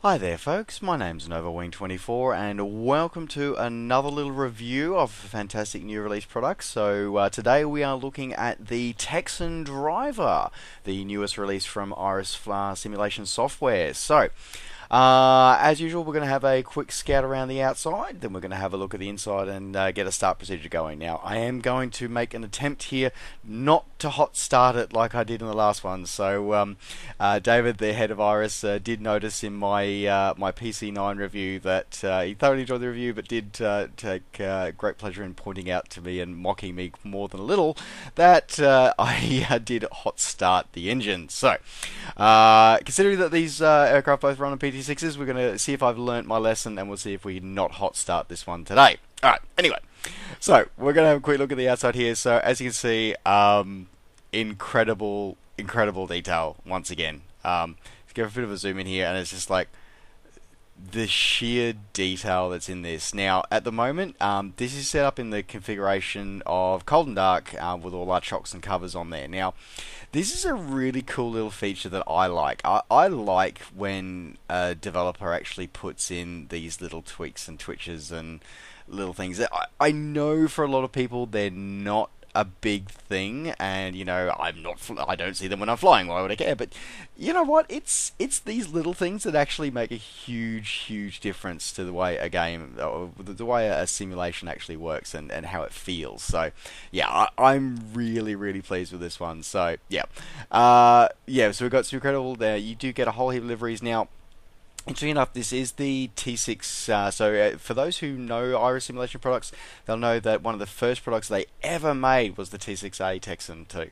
Hi there folks, my name's NovaWing24 and welcome to another little review of a fantastic new release product. So today we are looking at the Texan Driver, the newest release from Iris Simulation Software. As usual, we're going to have a quick scout around the outside, then we're going to have a look at the inside and get a start procedure going. Now, I am going to make an attempt here not to hot start it like I did in the last one. So, David, the head of Iris, did notice in my PC9 review that he thoroughly enjoyed the review, but did take great pleasure in pointing out to me and mocking me more than a little that I did hot start the engine. So, considering that these aircraft both run on PT6s, we're going to see if I've learnt my lesson, and we'll see if we can not hot start this one today. Alright, anyway, so we're going to have a quick look at the outside here. So as you can see, incredible detail once again. Let's give a bit of a zoom in here, and it's just like the sheer detail that's in this. Now, at the moment, this is set up in the configuration of cold and dark with all our chocks and covers on there. Now, this is a really cool little feature that I like. I like when a developer actually puts in these little tweaks and twitches and little things. I know for a lot of people they're not a big thing, and I don't see them when I'm flying. Why would I care? But you know what? It's these little things that actually make a huge difference to the way a game, or the way a simulation actually works, and how it feels. So yeah, I'm really pleased with this one. So yeah, So we've got some incredible there. You do get a whole heap of liveries now. Interesting enough, this is the T6. For those who know Iris simulation products, they'll know that one of the first products they ever made was the T6A Texan II.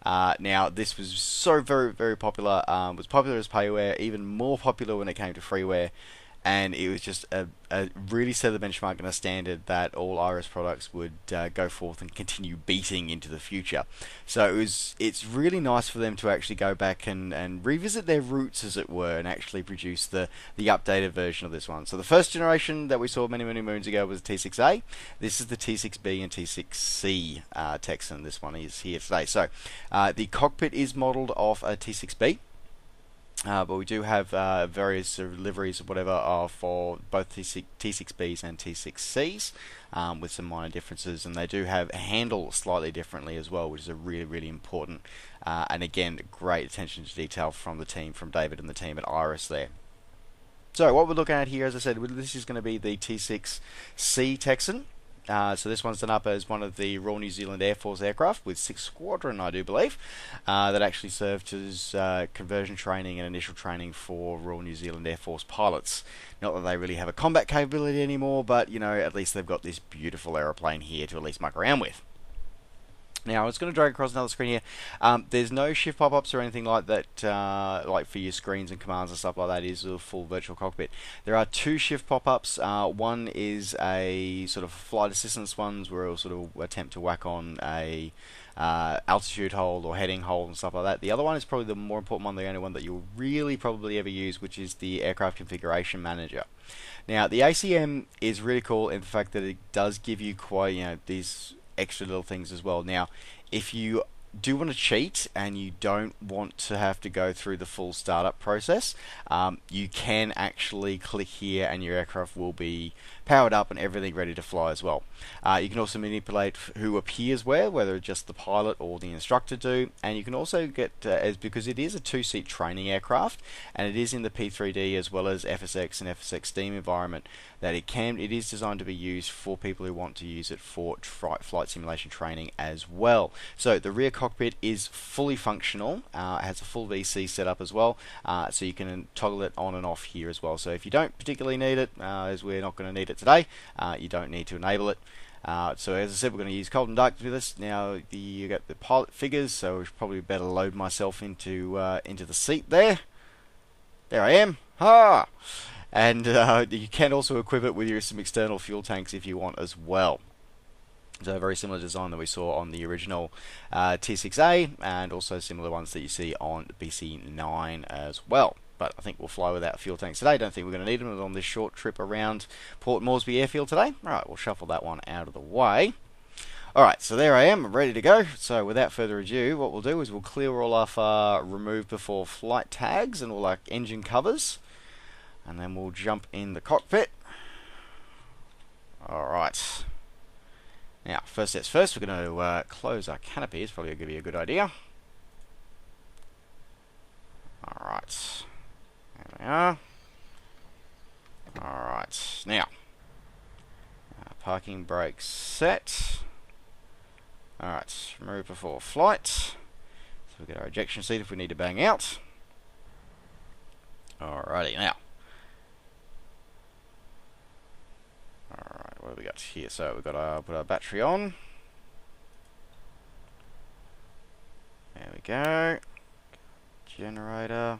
Now, this was so very popular. Was popular as payware, even more popular when it came to freeware. And it was just a really set the benchmark and a standard that all Iris products would go forth and continue beating into the future. So it's really nice for them to actually go back and revisit their roots, as it were, and actually produce the updated version of this one. So the first generation that we saw many moons ago was the T6A. This is the T6B and T6C Texan. This one is here today. So the cockpit is modelled off a T6B. But we do have various sort of liveries or whatever for both T6Bs and T6Cs with some minor differences, and they do have handle slightly differently as well, which is a really important and again great attention to detail from the team, from David and the team at Iris there. So what we're looking at here, as I said, this is going to be the T6C Texan. So this one's done up as one of the Royal New Zealand Air Force aircraft with 6th Squadron, I do believe, that actually served as conversion training and initial training for Royal New Zealand Air Force pilots. Not that they really have a combat capability anymore, but at least they've got this beautiful aeroplane here to at least muck around with. Now, I was going to drag across another screen here. There's no shift pop-ups or anything like that, like for your screens and commands and stuff like that. It is a full virtual cockpit. There are two shift pop-ups. One is a sort of flight assistance ones where it'll sort of attempt to whack on a altitude hold or heading hold and stuff like that. The other one is probably the more important one, the only one that you'll really probably ever use, which is the Aircraft Configuration Manager. Now, the ACM is really cool in the fact that it does give you quite, these extra little things as well. Now, if you do want to cheat and you don't want to have to go through the full startup process, you can actually click here and your aircraft will be powered up and everything ready to fly as well. You can also manipulate who appears whether just the pilot or the instructor do, and you can also get, because it is a two-seat training aircraft and it is in the P3D as well as FSX and FSX Steam environment, that it is designed to be used for people who want to use it for flight simulation training as well. So the rear cockpit is fully functional. It has a full VC setup as well, so you can toggle it on and off here as well. So if you don't particularly need it, as we're not going to need it today, you don't need to enable it. So as I said, we're going to use cold and dark with this. Now you got the pilot figures, so we should probably better load myself into the seat there. There I am. Ha! And you can also equip it with some external fuel tanks if you want as well. So a very similar design that we saw on the original T6A, and also similar ones that you see on BC9 as well. But I think we'll fly without fuel tanks today. Don't think we're going to need them on this short trip around Port Moresby Airfield today. Alright, we'll shuffle that one out of the way. Alright, so there I am, I'm ready to go. So without further ado, what we'll do is we'll clear all off our remove before flight tags and all our engine covers. And then we'll jump in the cockpit. Alright. Now, first steps first, we're going to close our canopy. It's probably going to be a good idea. Alright. There we are. Alright. Now, parking brakes set. Alright, remove before flight. So we'll get our ejection seat if we need to bang out. Alrighty, now. Alright, what have we got here? So we've got to put our battery on. There we go. Generator.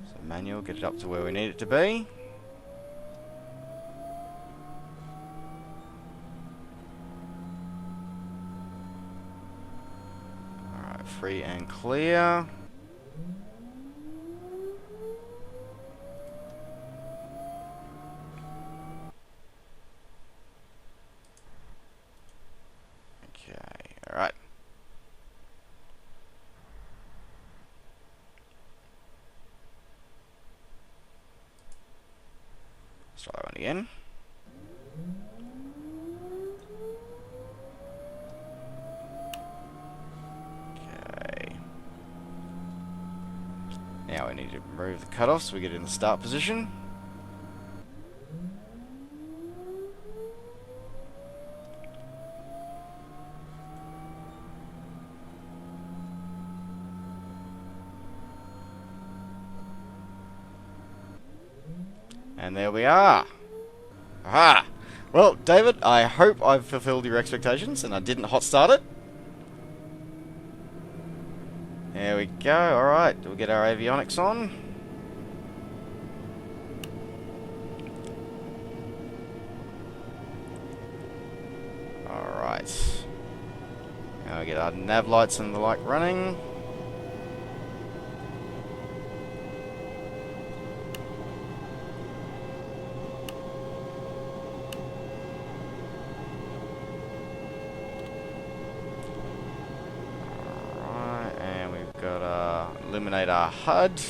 So manual, get it up to where we need it to be. Alright, free and clear. Alright. Let's try that one again. Okay. Now we need to remove the cutoff so we get in the start position. And there we are. Aha! Well, David, I hope I've fulfilled your expectations and I didn't hot start it. There we go. Alright, we'll get our avionics on. Alright. Now we get our nav lights and the like running. Illuminate our HUD.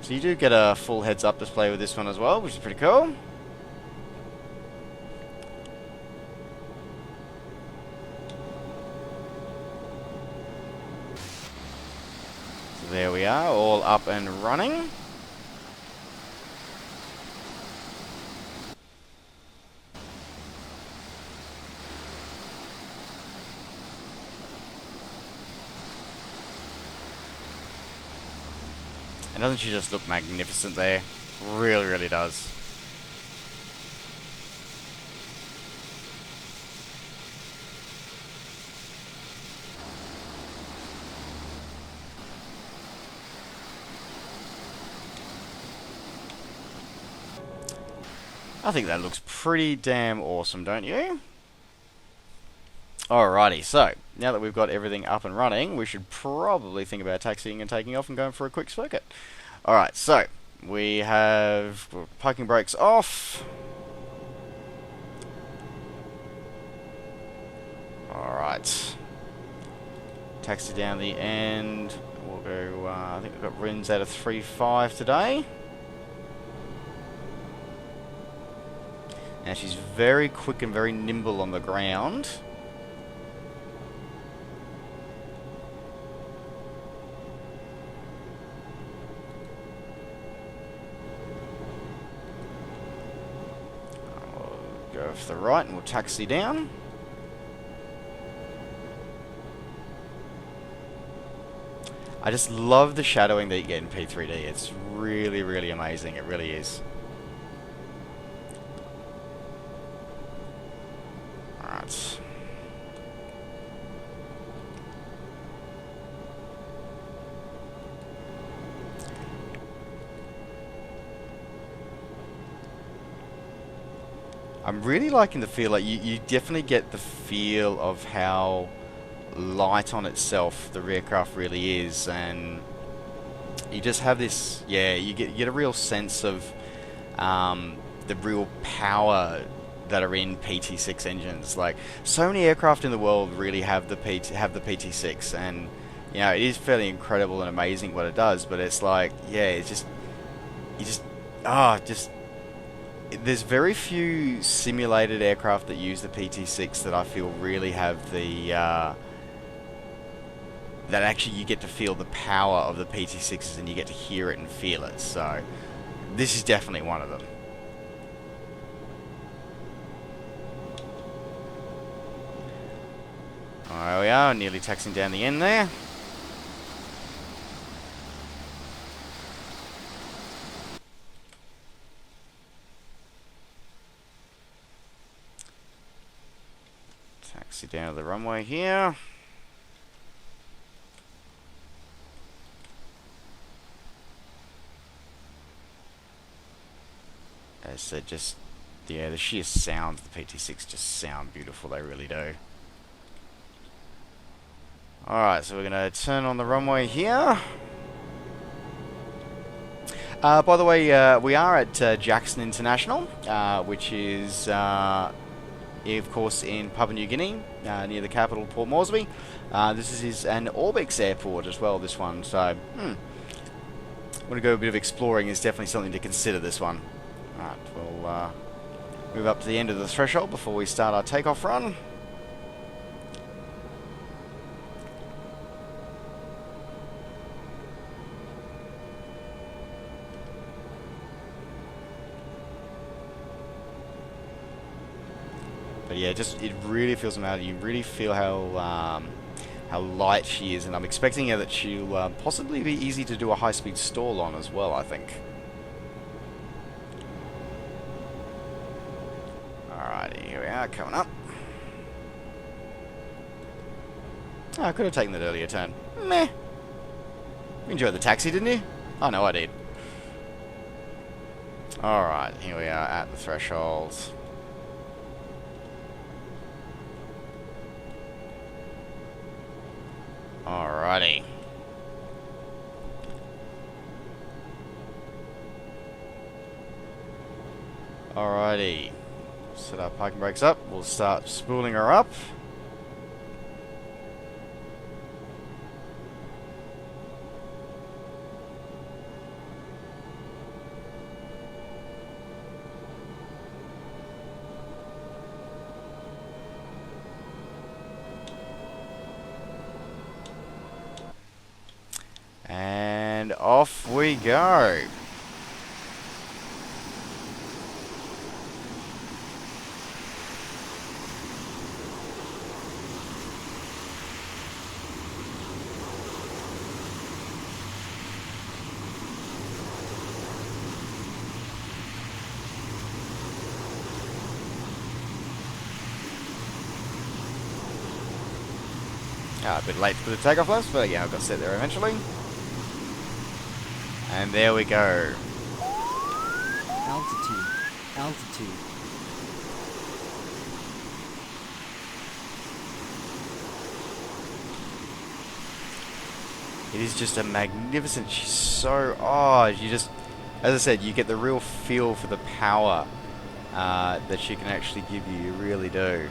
So you do get a full heads-up display with this one as well, which is pretty cool. So there we are, all up and running. And doesn't she just look magnificent there? Really, really does. I think that looks pretty damn awesome, don't you? Alrighty, so now that we've got everything up and running, we should probably think about taxiing and taking off and going for a quick circuit. Alright, so we have parking brakes off. Alright. Taxi down the end. We'll go, I think we've got RINs out of 3.5 today. Now she's very quick and very nimble on the ground. Go to the right and we'll taxi down. I just love the shadowing that you get in P3D. It's really, really amazing. It really is. Alright. I'm really liking the feel. Like you definitely get the feel of how light on itself the rearcraft really is, and you just have this, yeah, you get a real sense of the real power that are in PT6 engines. Like, so many aircraft in the world really have the PT6, and you know, it is fairly incredible and amazing what it does. But it's like, yeah, it's just you just just there's very few simulated aircraft that use the PT6 that I feel really have the that actually you get to feel the power of the PT6s, and you get to hear it and feel it. So this is definitely one of them. There we are, nearly taxiing down the end there. Taxi down to the runway here. As I said, just, yeah, the sheer sounds of the PT6 just sound beautiful, they really do. Alright, so we're going to turn on the runway here. By the way, we are at Jackson International, which is, of course, in Papua New Guinea, near the capital, Port Moresby. This is an Orbix airport as well, this one, so, want to go a bit of exploring is definitely something to consider, this one. Alright, we'll move up to the end of the threshold before we start our takeoff run. But yeah, just it really feels amazing. You really feel how light she is, and I'm expecting that she'll possibly be easy to do a high-speed stall on as well, I think. Alrighty, here we are, coming up. Oh, I could have taken that earlier turn. Meh. You enjoyed the taxi, didn't you? I know I did. Alright, here we are at the threshold. Alrighty. Alrighty. Set our parking brakes up. We'll start spooling her up. And off we go. A bit late for the takeoff list, but yeah, I've got set there eventually. And there we go. Altitude. Altitude. It is just a magnificent, she's so, oh, you just, as I said, you get the real feel for the power that she can actually give you, you really do.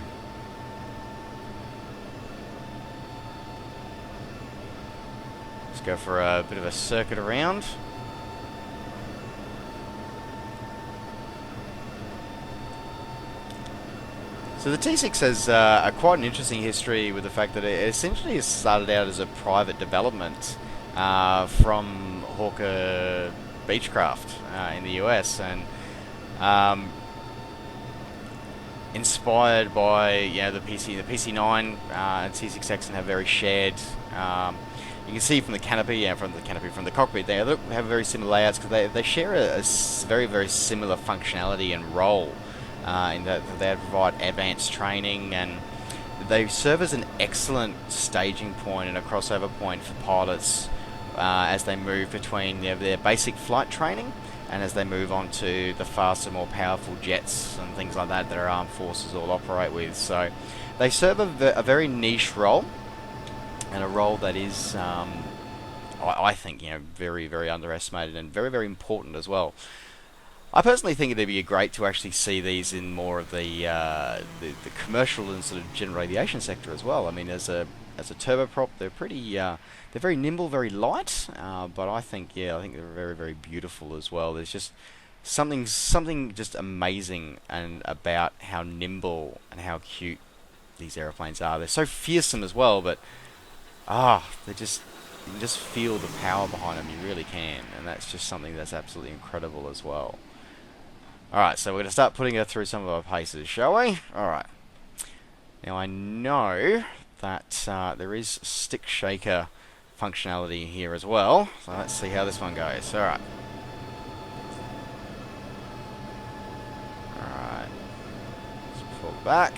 Let's go for a bit of a circuit around. So the T6 has quite an interesting history with the fact that it essentially started out as a private development from Hawker Beechcraft in the US, and inspired by the PC9 and T6 Texan have very shared. You can see from the canopy and from the cockpit, they have very similar layouts because they share a very, very similar functionality and role. In that they provide advanced training, and they serve as an excellent staging point and a crossover point for pilots as they move between their basic flight training and as they move on to the faster, more powerful jets and things like that our armed forces all operate with. So they serve a very niche role, and a role that is, I think, very, very underestimated and very, very important as well. I personally think it'd be great to actually see these in more of the commercial and sort of general aviation sector as well. I mean, as a turboprop, they're pretty they're very nimble, very light, but I think I think they're very very beautiful as well. There's just something just amazing and about how nimble and how cute these airplanes are. They're so fearsome as well, but they just you can just feel the power behind them. You really can, and that's just something that's absolutely incredible as well. Alright, so we're going to start putting her through some of our paces, shall we? Alright. Now I know that there is stick shaker functionality here as well, so let's see how this one goes. Alright. Alright. Let's pull back.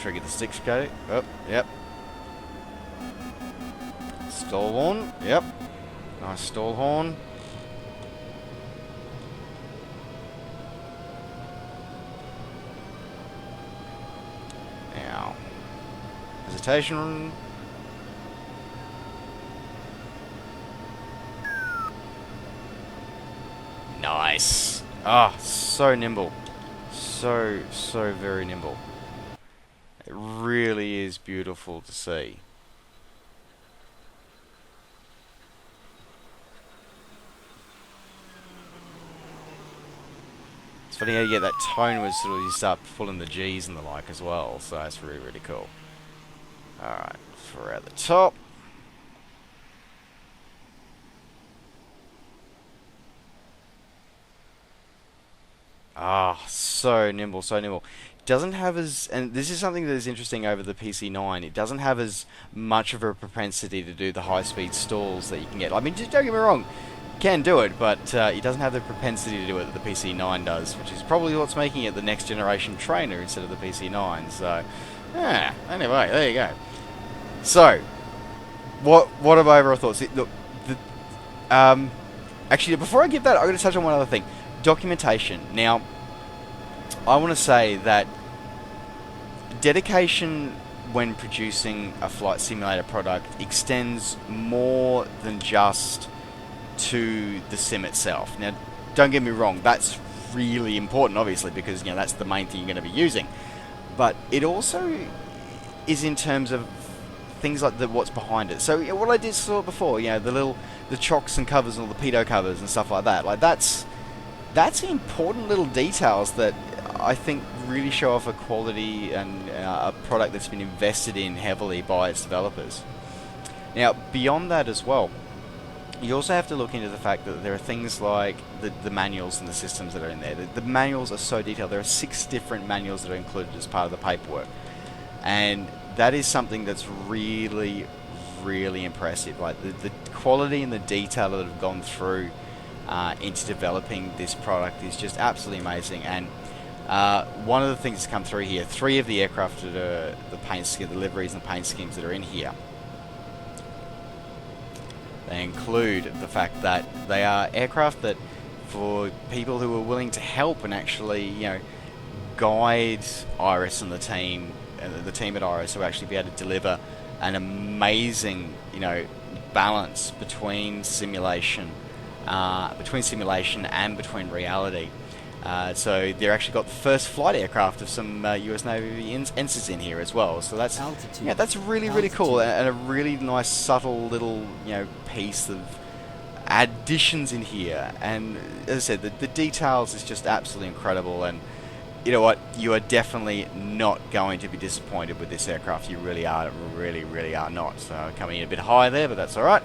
Trigger the stick shaker. Oh, yep. Stall horn. Yep. Nice stall horn. Now, hesitation. Nice. So nimble. So very nimble. It really is beautiful to see. It's funny how you get that tone where sort of you start pulling the G's and the like as well, so that's really, really cool. Alright, for at the top. So nimble, so nimble. Doesn't have as, and this is something that is interesting over the PC9, it doesn't have as much of a propensity to do the high-speed stalls that you can get. I mean, just don't get me wrong, you can do it, but it doesn't have the propensity to do it that the PC9 does, which is probably what's making it the next generation trainer instead of the PC9. So, yeah, anyway, there you go. So, what are my overall thoughts? Look, actually, before I give that, I'm going to touch on one other thing. Documentation. Now, I want to say that dedication when producing a flight simulator product extends more than just to the sim itself. Now, don't get me wrong, that's really important, obviously, because that's the main thing you're going to be using. But it also is in terms of things like what's behind it. So what I did saw before, the chocks and covers and all the pedo covers and stuff like that. Like that's important little details that I think really show off a quality and a product that's been invested in heavily by its developers. Now, beyond that as well, you also have to look into the fact that there are things like the manuals and the systems that are in there. The manuals are so detailed. There are 6 different manuals that are included as part of the paperwork. And that is something that's really, really impressive. Like the quality and the detail that have gone through into developing this product is just absolutely amazing. And one of the things that's come through here, 3 of the aircraft that are the paint scheme, the liveries and paint schemes that are in here, they include the fact that they are aircraft that, for people who are willing to help and actually, guide Iris and the team at Iris, to actually be able to deliver an amazing, balance between simulation and between reality. So they're actually got the first flight aircraft of some US Navy ensigns in here as well. So that's that's really, really cool, and a really nice subtle little piece of additions in here. And as I said, the details is just absolutely incredible. And you know what? You are definitely not going to be disappointed with this aircraft. You really are, really, really are not. So coming in a bit higher there, but that's all right.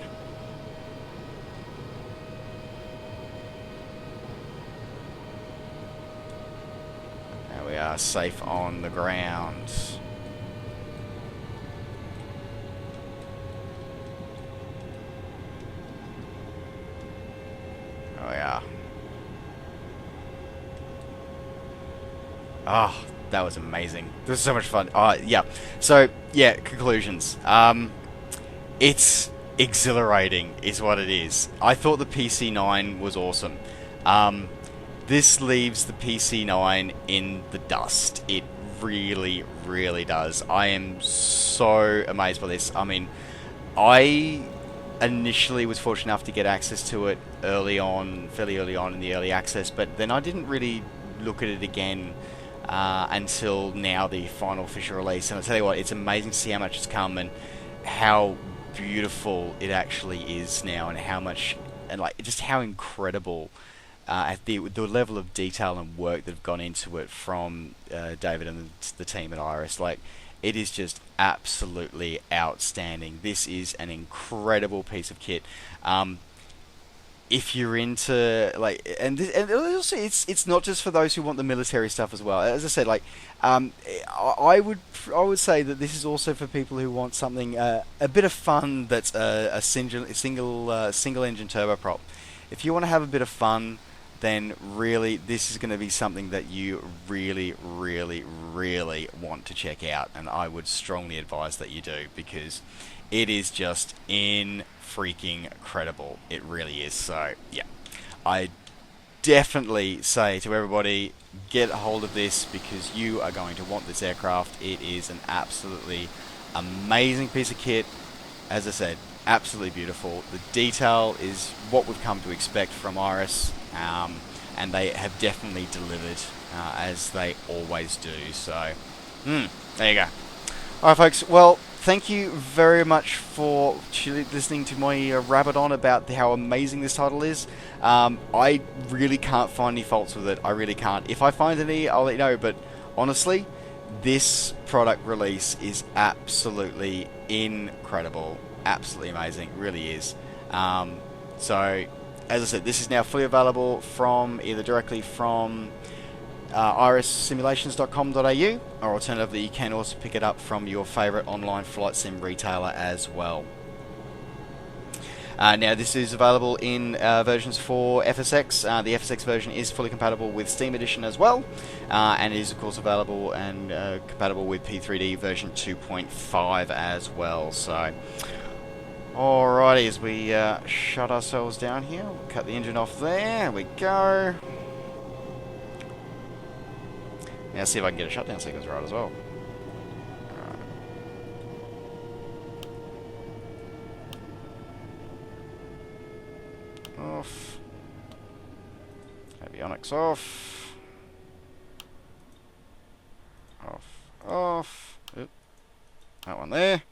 We are safe on the ground. Oh yeah. Oh, that was amazing. This was so much fun. Yeah. So, yeah, conclusions. It's exhilarating is what it is. I thought the PC9 was awesome. this leaves the PC9 in the dust. It really, really does. I am so amazed by this. I mean, I initially was fortunate enough to get access to it early on, fairly early on in the early access, but then I didn't really look at it again until now, the final official release. And I'll tell you what, it's amazing to see how much it's come and how beautiful it actually is now, and how much, and like just how incredible at the level of detail and work that have gone into it from David and the team at Iris. Like, it is just absolutely outstanding. This is an incredible piece of kit. If you're into and also it's not just for those who want the military stuff as well. As I said, I would say that this is also for people who want something a bit of fun. That's a single engine turboprop. If you want to have a bit of fun, then really this is going to be something that you really, really, really want to check out, and I would strongly advise that you do, because it is just freaking incredible. It really is. So yeah, I definitely say to everybody, get a hold of this, because you are going to want this aircraft. It is an absolutely amazing piece of kit. As I said, absolutely beautiful. The detail is what we've come to expect from Iris, and they have definitely delivered, as they always do. So there you go. Alright folks, well, thank you very much for listening to my rabbit on about how amazing this title is. I really can't find any faults with it. I really can't. If I find any, I'll let you know. But honestly, this product release is absolutely incredible. Absolutely amazing. It really is. So, as I said, this is now fully available from either directly from irissimulations.com.au, or alternatively you can also pick it up from your favourite online flight sim retailer as well. Now this is available in versions for FSX. The FSX version is fully compatible with Steam Edition as well, and it is of course available and compatible with P3D version 2.5 as well. So alrighty, as we shut ourselves down here, we'll cut the engine off there. There we go. Now see if I can get a shutdown sequence right as well. Alright. Off. Avionics off. Off. Oop. That one there.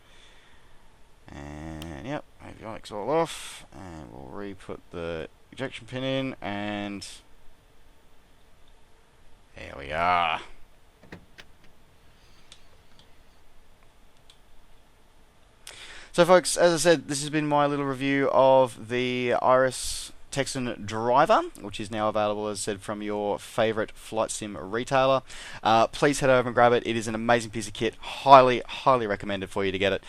And yep, avionics all off. And we'll re-put the ejection pin in, and there we are. So folks, as I said, this has been my little review of the Iris Texan Driver, which is now available, as I said, from your favourite flight sim retailer. Please head over and grab it. It is an amazing piece of kit. Highly, highly recommended for you to get it.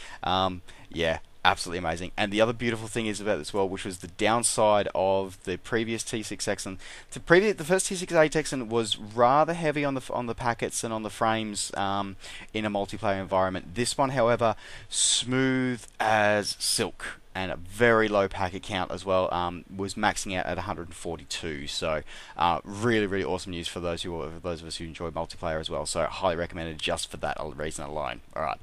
Yeah, absolutely amazing. And the other beautiful thing is about this, well, which was the downside of the previous T6 Texan. The first T6A Texan was rather heavy on the packets and on the frames in a multiplayer environment. This one, however, smooth as silk, and a very low packet count as well. Was maxing out at 142. So really, really awesome news for those of us who enjoy multiplayer as well. So highly recommended just for that reason alone. All right.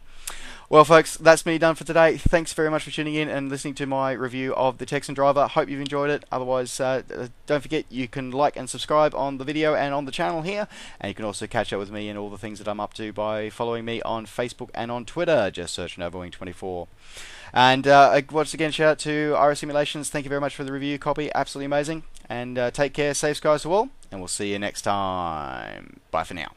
Well, folks, that's me done for today. Thanks very much for tuning in and listening to my review of the Texan Driver. Hope you've enjoyed it. Otherwise, don't forget you can like and subscribe on the video and on the channel here. And you can also catch up with me and all the things that I'm up to by following me on Facebook and on Twitter. Just search NovaWing24. And once again, shout out to Iris Simulations. Thank you very much for the review copy. Absolutely amazing. And take care. Safe skies to all. And we'll see you next time. Bye for now.